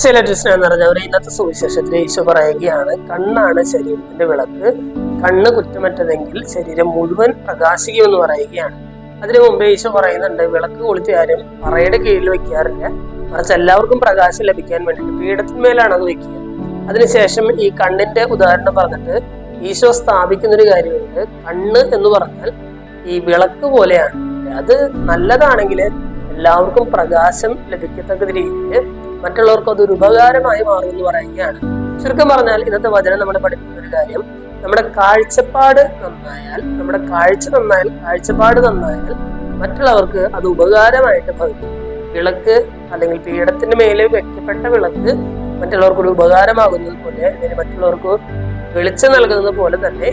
എന്ന് പറഞ്ഞവർ ഇന്നത്തെ സുവിശേഷത്തിൽ ഈശോ പറയുകയാണ്, കണ്ണാണ് ശരീരത്തിന്റെ വിളക്ക്. കണ്ണ് കുറ്റമറ്റതെങ്കിൽ ശരീരം മുഴുവൻ പ്രകാശിക്കുമെന്ന് പറയുകയാണ്. അതിനു മുമ്പേ ഈശോ പറയുന്നുണ്ട്, വിളക്ക് കൊളുത്തി ആരും പറയുടെ കീഴിൽ വെക്കാറില്ല, മറിച്ച് എല്ലാവർക്കും പ്രകാശം ലഭിക്കാൻ വേണ്ടിയിട്ട് പീഠത്തിന്മേലാണ് അത് വെക്കുക. അതിനുശേഷം ഈ കണ്ണിന്റെ ഉദാഹരണം പറഞ്ഞിട്ട് ഈശോ സ്ഥാപിക്കുന്നൊരു കാര്യമുണ്ട്. കണ്ണ് എന്ന് പറഞ്ഞാൽ ഈ വിളക്ക് പോലെയാണ്. അത് നല്ലതാണെങ്കിൽ എല്ലാവർക്കും പ്രകാശം ലഭിക്കത്തക്ക രീതിയിൽ മറ്റുള്ളവർക്ക് അതൊരു ഉപകാരമായി മാറും എന്ന് പറയുകയാണ്. ചുരുക്കം പറഞ്ഞാൽ ഇന്നത്തെ വചനം നമ്മളെ പഠിപ്പിക്കുന്ന ഒരു കാര്യം, നമ്മുടെ കാഴ്ചപ്പാട് നന്നായാൽ, നമ്മുടെ കാഴ്ചപ്പാട് നന്നായാൽ മറ്റുള്ളവർക്ക് അത് ഉപകാരമായിട്ട് ഭവിക്കും. വിളക്ക് അല്ലെങ്കിൽ പീഠത്തിന് മേലെ വെക്കപ്പെട്ട വിളക്ക് മറ്റുള്ളവർക്കൊരു ഉപകാരമാകുന്നത് പോലെ, അല്ലെങ്കിൽ മറ്റുള്ളവർക്ക് വെളിച്ചം നൽകുന്നത് പോലെ തന്നെ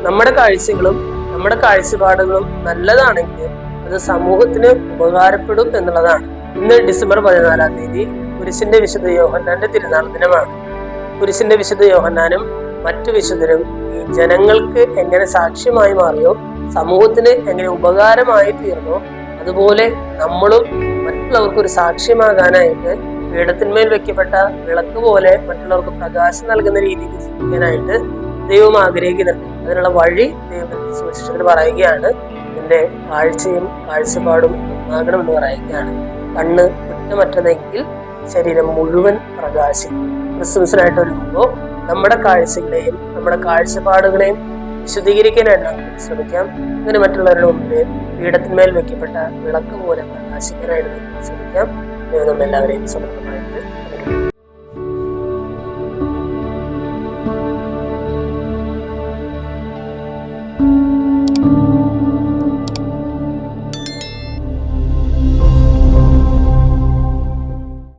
നമ്മുടെ കാഴ്ചകളും നമ്മുടെ കാഴ്ചപ്പാടുകളും നല്ലതാണെങ്കിൽ അത് സമൂഹത്തിന് ഉപകാരപ്പെടും എന്നുള്ളതാണ്. ഇന്ന് ഡിസംബർ 14-ാം തീയതി കുരിശിന്റെ വിശുദ്ധ യോഹന്നാന്റെ തിരുനാൾ ദിനമാണ്. കുരിശിന്റെ വിശുദ്ധ യോഹന്നാനും മറ്റു വിശുദ്ധരും ഈ ജനങ്ങൾക്ക് എങ്ങനെ സാക്ഷ്യമായി മാറിയോ, സമൂഹത്തിന് എങ്ങനെ ഉപകാരമായി തീർന്നോ, അതുപോലെ നമ്മളും മറ്റുള്ളവർക്ക് ഒരു സാക്ഷ്യമാകാനായിട്ട് പീഠത്തിന്മേൽ വെക്കപ്പെട്ട വിളക്ക് പോലെ മറ്റുള്ളവർക്ക് പ്രകാശം നൽകുന്ന രീതിയിൽ ജീവിക്കാനായിട്ട് ദൈവം ആഗ്രഹിക്കുന്നുണ്ട്. അതിനുള്ള വഴി ദൈവത്തിന്റെ സുവിശേഷത്തിൽ പറയുകയാണ്, നിന്റെ കാഴ്ചയും കാഴ്ചപ്പാടും നന്നാകണമെന്ന് പറയുകയാണ്. കണ്ണ് കുറ്റമറ്റതെങ്കിൽ ശരീരം മുഴുവൻ പ്രകാശിക്കും. ക്രിസ്തുമസിനായിട്ട് ഒരുങ്ങുമ്പോൾ നമ്മുടെ കാഴ്ചകളെയും നമ്മുടെ കാഴ്ചപ്പാടുകളെയും വിശദീകരിക്കാനായിട്ട് നമുക്ക് ശ്രമിക്കാം. അങ്ങനെ മറ്റുള്ളവരുടെ മുമ്പിൽ പീഠത്തിന്മേൽ വെക്കപ്പെട്ട വിളക്ക് പോലെ പ്രകാശിക്കാനായിട്ട് നമുക്ക് ശ്രമിക്കാം. ദൈവം നമ്മെല്ലാവരെയും സമൃദ്ധമായിട്ട്